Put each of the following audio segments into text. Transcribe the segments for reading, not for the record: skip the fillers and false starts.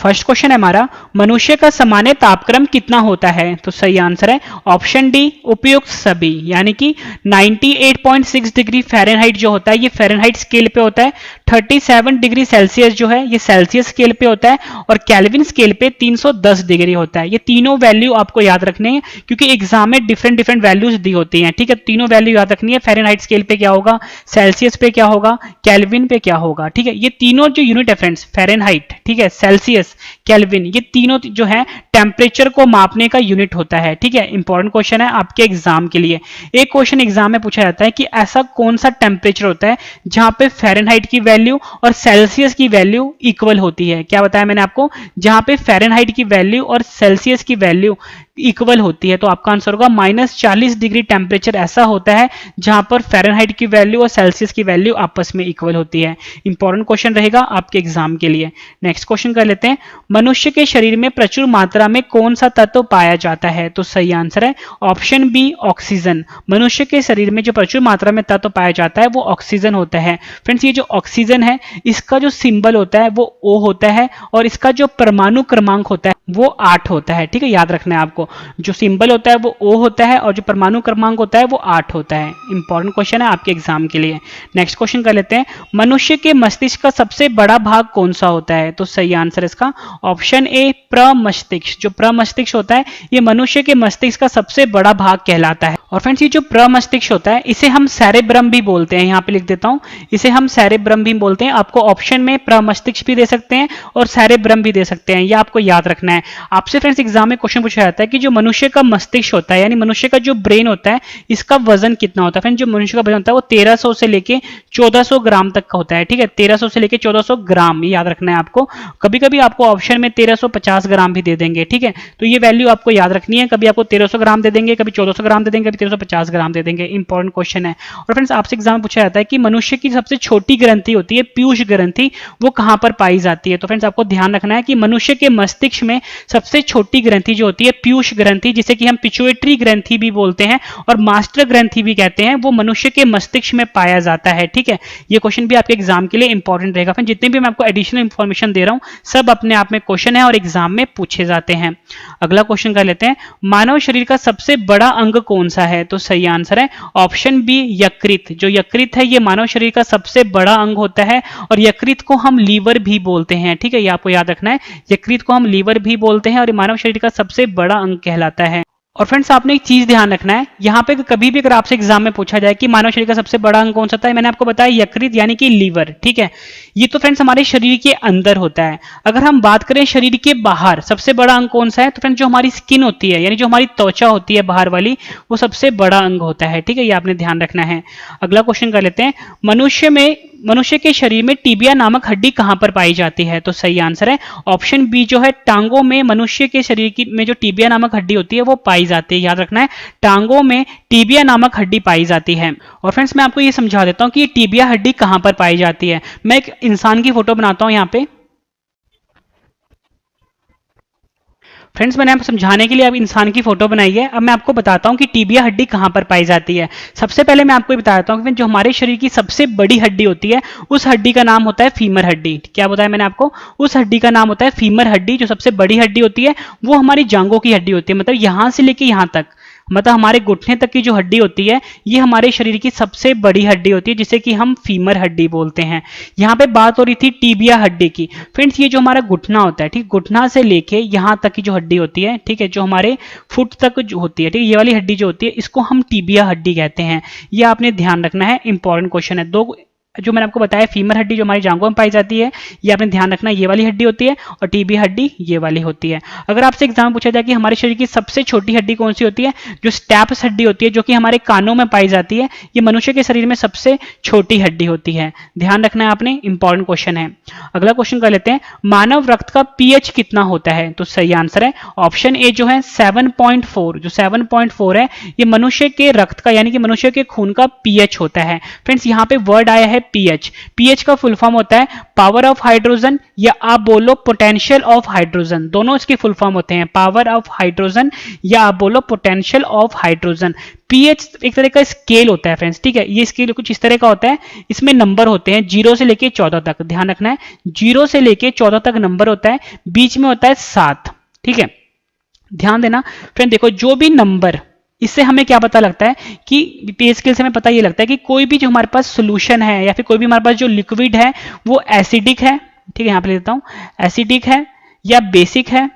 First question है हमारा, मनुष्य का सामान्य तापक्रम कितना होता है? तो सही आंसर है ऑप्शन डी, उपयुक्त सभी, यानी कि 98.6 डिग्री फ़ारेनहाइट जो होता है ये फ़ारेनहाइट स्केल पे होता है, 37 डिग्री सेल्सियस जो है ये सेल्सियस स्केल पे होता है, और केल्विन स्केल पे 310 डिग्री होता है। ये तीनों वैल्यू आपको याद रखने हैं क्योंकि एग्जाम में डिफरेंट डिफरेंट वैल्यूज दी होती हैं, ठीक है। तीनों वैल्यू याद रखनी है, फ़ारेनहाइट स्केल पे क्या होगा, सेल्सियस पे क्या होगा, केल्विन पे क्या होगा, ठीक है। ये तीनों जो यूनिट है फ्रेंड्स, फ़ारेनहाइट, ठीक है, सेल्सियस, केल्विन, ये तीनों जो है टेम्परेचर को मापने का यूनिट होता है, ठीक है। इंपॉर्टेंट क्वेश्चन है आपके एग्जाम के लिए। एक क्वेश्चन एग्जाम में पूछा जाता है कि ऐसा कौन सा टेम्परेचर होता है जहां पे फ़ारेनहाइट की वैल्यू और सेल्सियस की वैल्यू इक्वल होती है। क्या बताया मैंने आपको, जहां पे फ़ारेनहाइट की वैल्यू और सेल्सियस की वैल्यू इक्वल होती है। तो आपका आंसर होगा -40 डिग्री टेम्परेचर ऐसा होता है जहां पर फ़ारेनहाइट की वैल्यू और सेल्सियस की वैल्यू आपस में इक्वल होती है। इंपॉर्टेंट क्वेश्चन रहेगा आपके एग्जाम के लिए। नेक्स्ट क्वेश्चन कर लेते हैं, मनुष्य के शरीर में प्रचुर मात्रा में कौन सा तत्व पाया जाता है? तो सही आंसर है ऑप्शन बी, ऑक्सीजन। मनुष्य के शरीर में जो प्रचुर मात्रा में तत्व पाया जाता है वो ऑक्सीजन होता है। फ्रेंड्स, ये जो ऑक्सीजन है इसका जो सिंबल होता है वो O होता है, और इसका जो परमाणु क्रमांक होता है वो 8 होता है, ठीक है। याद रखना है आपको, जो सिंबल होता है वो O होता है और जो परमाणु क्रमांक होता है वो 8 होता है। इंपॉर्टेंट क्वेश्चन है आपके एग्जाम के लिए। नेक्स्ट क्वेश्चन कर लेते हैं, मनुष्य के मस्तिष्क का सबसे बड़ा भाग कौन सा होता है? तो सही आंसर इसका ऑप्शन ए, प्रमस्तिष्क। जो प्रमस्तिष्क होता है ये मनुष्य के मस्तिष्क का सबसे बड़ा भाग कहलाता है। और फ्रेंड्स, ये जो प्रमस्तिष्क होता है इसे हम सेरेब्रम भी बोलते हैं, यहाँ पे लिख देता हूं, इसे हम सेरेब्रम भी बोलते हैं। आपको ऑप्शन में प्रमस्तिष्क भी दे सकते हैं और सेरेब्रम भी दे सकते हैं, ये आपको याद रखना है। आपसे फ्रेंड्स एग्जाम में क्वेश्चन पूछा जाता है कि जो मनुष्य का मस्तिष्क होता है यानी मनुष्य का जो ब्रेन होता है इसका वजन कितना होता है? फ्रेंड्स, जो मनुष्य का वजन होता है वो 1300 से लेके 1400 ग्राम तक का होता है, ठीक है। 1300 से लेके 1400 ग्राम, ये याद रखना है आपको। कभी कभी आपको ऑप्शन में 1350 ग्राम भी दे देंगे, ठीक है। तो ये वैल्यू आपको याद रखनी है, कभी आपको 1300 ग्राम दे देंगे, कभी 1400 ग्राम दे देंगे, कभी 1350 ग्राम दे देंगे। इंपॉर्टेंट क्वेश्चन है। और फ्रेंड्स, आपसे एग्जाम में पूछा जाता है कि मनुष्य की सबसे छोटी ग्रंथि होती है पीयूष ग्रंथि, वो कहां पर पाई जाती है? तो फ्रेंड्स, आपको ध्यान रखना है कि मनुष्य के मस्तिष्क में सबसे छोटी ग्रंथि जो होती है पीयूष ग्रंथि, जिसे कि हम पिट्यूटरी ग्रंथि भी बोलते हैं और मास्टर ग्रंथि भी कहते हैं, वो मनुष्य के मस्तिष्क में पाया जाता है, ठीक है। ये क्वेश्चन भी आपके एग्जाम के लिए इंपॉर्टेंट रहेगा। फ्रेंड्स, जितने भी मैं आपको एडिशनल इंफॉर्मेशन दे रहा हूं सब अपने आप में क्वेश्चन है और एग्जाम में पूछे जाते हैं। अगला क्वेश्चन कर लेते हैं, मानव शरीर का सबसे बड़ा अंग कौन सा है? तो सही आंसर है ऑप्शन बी, यकृत। जो यकृत है ये मानव शरीर का सबसे बड़ा अंग होता है और यकृत को हम लीवर भी बोलते हैं, ठीक है। ये आपको याद रखना है, यकृत को हम लीवर भी बोलते हैं और मानव शरीर का सबसे बड़ा अंग कहलाता है। और फ्रेंड्स, आपने एक चीज ध्यान रखना है, यहाँ पे कभी भी अगर आपसे एग्जाम में पूछा जाए कि मानव शरीर का सबसे बड़ा अंग कौन सा था, मैंने आपको बताया यकृत यानी कि लीवर, ठीक है। ये तो फ्रेंड्स हमारे शरीर के अंदर होता है। अगर हम बात करें शरीर के बाहर सबसे बड़ा अंग कौन सा है, तो फ्रेंड्स जो हमारी स्किन होती है यानी जो हमारी त्वचा होती है बाहर वाली, वो सबसे बड़ा अंग होता है, ठीक है। ये आपने ध्यान रखना है। अगला क्वेश्चन कर लेते हैं, मनुष्य के शरीर में टिबिया नामक हड्डी कहां पर पाई जाती है? तो सही आंसर है ऑप्शन बी, जो है टांगों में मनुष्य के शरीर की में जो टिबिया नामक हड्डी होती है वो पाई जाती है। याद रखना है, टांगों में टिबिया नामक हड्डी पाई जाती है। और फ्रेंड्स, मैं आपको ये समझा देता हूं कि ये टिबिया हड्डी कहां पर पाई जाती है। मैं एक इंसान की फोटो बनाता हूं यहाँ पे। फ्रेंड्स, मैंने आपको समझाने के लिए अब इंसान की फोटो बनाई है। अब मैं आपको बताता हूं कि टिबिया हड्डी कहां पर पाई जाती है। सबसे पहले मैं आपको बताता हूं कि जो हमारे शरीर की सबसे बड़ी हड्डी होती है उस हड्डी का नाम होता है फीमर हड्डी। क्या बताया मैंने आपको, उस हड्डी का नाम होता है फीमर हड्डी। जो सबसे बड़ी हड्डी होती है वो हमारी जांघों की हड्डी होती है, मतलब यहां से लेके यहां तक, मतलब हमारे घुटने तक की जो हड्डी होती है ये हमारे शरीर की सबसे बड़ी हड्डी होती है, जिसे कि हम फीमर हड्डी बोलते हैं। यहाँ पे बात हो रही थी टिबिया हड्डी की। फ्रेंड्स, ये जो हमारा घुटना होता है, ठीक, घुटना से लेके यहाँ तक की जो हड्डी होती है, ठीक है, जो हमारे फुट तक जो होती है, ठीक, ये वाली हड्डी जो होती है इसको हम टिबिया हड्डी कहते हैं। ये आपने ध्यान रखना है, इंपॉर्टेंट क्वेश्चन है। दो जो मैंने आपको बताया, फीमर हड्डी जो हमारी जांघों में पाई जाती है ये आपने ध्यान रखना, ये वाली हड्डी होती है, और टिबिया हड्डी ये वाली होती है। अगर आपसे एग्जाम में पूछा जाए कि हमारे शरीर की सबसे छोटी हड्डी कौन सी होती है, जो स्टेप्स हड्डी होती है जो कि हमारे कानों में पाई जाती है, ये मनुष्य के शरीर में सबसे छोटी हड्डी होती है। ध्यान रखना है आपने, इंपॉर्टेंट क्वेश्चन है। अगला क्वेश्चन कर लेते हैं, मानव रक्त का पीएच कितना होता है? तो सही आंसर है ऑप्शन ए, जो है 7.4। जो 7.4 है ये मनुष्य के रक्त का यानी कि मनुष्य के खून का पीएच होता है। फ्रेंड्स, यहाँ पे वर्ड आया है पीएच। पीएच का फुल फॉर्म होता है पावर ऑफ हाइड्रोजन, या आप बोलो पोटेंशियल ऑफ हाइड्रोजन, दोनों इसके फुल फॉर्म होते हैं, पावर ऑफ हाइड्रोजन या आप बोलो पोटेंशियल ऑफ हाइड्रोजन। पीएच एक तरह का स्केल होता है फ्रेंड्स, ठीक है, ये स्केल कुछ इस तरह का होता है, इसमें नंबर होते हैं 0 से लेके 14 तक, ध्यान रखना है 0 से लेके 14 तक नंबर होता है, बीच में होता है 7, ठीक है, ध्यान देना फ्रेंड। देखो जो भी नंबर, इससे हमें क्या पता लगता है कि पीएच स्केल से हमें पता ये लगता है कि कोई भी जो हमारे पास सोल्यूशन है या फिर कोई भी हमारे पास जो लिक्विड है वो एसिडिक है, ठीक है, यहां पे लेता हूं, एसिडिक है या बेसिक है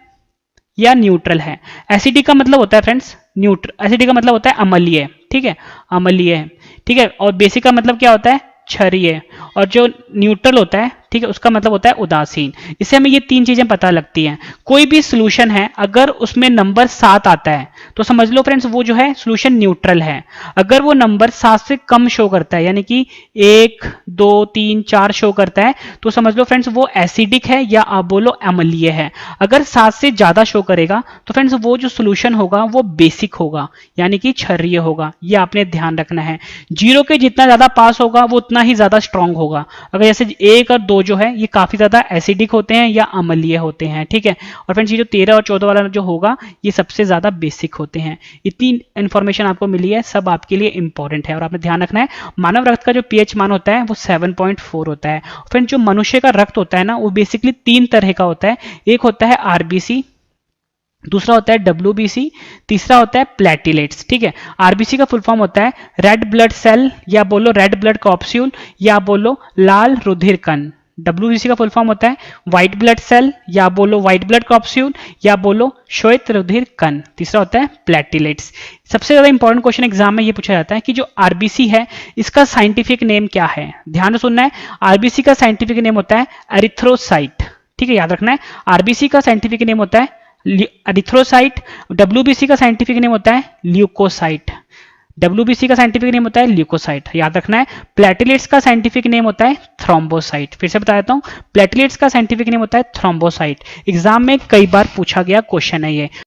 या न्यूट्रल है। एसिडिक का मतलब होता है फ्रेंड्स न्यूट्रल, एसिडिक का मतलब होता है अम्लीय, ठीक है, अम्लीय है, ठीक है, और बेसिक का मतलब क्या होता है क्षारीय, और जो न्यूट्रल होता है, ठीक है, उसका मतलब होता है उदासीन। इससे हमें ये तीन चीजें पता लगती हैं। कोई भी सोल्यूशन है अगर उसमें नंबर 7 आता है तो समझ लो फ्रेंड्स वो जो है सोल्यूशन न्यूट्रल है। अगर वो नंबर 7 से कम शो करता है, यानी कि 1 2 3 4 शो करता है, तो समझ लो फ्रेंड्स वो एसिडिक है या आप बोलो अम्लीय है। अगर 7 से ज्यादा शो करेगा तो फ्रेंड्स वो जो सोल्यूशन होगा वो बेसिक होगा, यानी कि क्षारीय होगा। ये आपने ध्यान रखना है। 0 के जितना ज्यादा पास होगा वो उतना ही ज्यादा स्ट्रांग होगा। अगर जैसे 1 और 2 जो है ये काफी ज्यादा एसिडिक होते हैं या अम्लीय होते हैं, ठीक है, और फ्रेंड्स ये जो 13 और 14 वाला जो होगा ये सबसे ज्यादा बेसिक होते हैं। इतनी इंफॉर्मेशन आपको मिली है, सब आपके लिए इंपॉर्टेंट है और आपने ध्यान रखना है। मानव रक्त का जो पीएच मान होता है वो 7.4 होता है। फ्रेंड्स जो मनुष्य का रक्त होता है ना वो बेसिकली 3 तरह का होता है। एक होता है आरबीसी, दूसरा होता है डब्ल्यूबीसी, तीसरा होता है प्लेटिलेट्स, ठीक है। आरबीसी का फुल फॉर्म होता है रेड ब्लड सेल या बोलो रेड ब्लड कॉप्स्यूल या बोलो लाल रुधिर कण। डब्ल्यूबीसी का फुल फॉर्म होता है व्हाइट ब्लड सेल या बोलो व्हाइट ब्लड कॉप्स्यूल या बोलो श्वेत रुधिर कण। तीसरा होता है प्लेटिलेट्स। सबसे ज्यादा इंपॉर्टेंट क्वेश्चन एग्जाम में ये पूछा जाता है कि जो आरबीसी है इसका साइंटिफिक नेम क्या है। ध्यान से सुनना है, आरबीसी का साइंटिफिक नेम होता है एरिथ्रोसाइट, ठीक है, याद रखना है। आरबीसी का साइंटिफिक नेम होता है एरिथ्रोसाइट, डब्ल्यूबीसी का साइंटिफिक नेम होता है ल्यूकोसाइट, डब्ल्यूबीसी का साइंटिफिक नेम होता है ल्यूकोसाइट, याद रखना है। प्लेटलेट्स का साइंटिफिक नेम होता है थ्रोम्बोसाइट। फिर से बता देता हूं, प्लेटलेट्स का साइंटिफिक नेम होता है थ्रोम्बोसाइट। एग्जाम में कई बार पूछा गया क्वेश्चन है ये।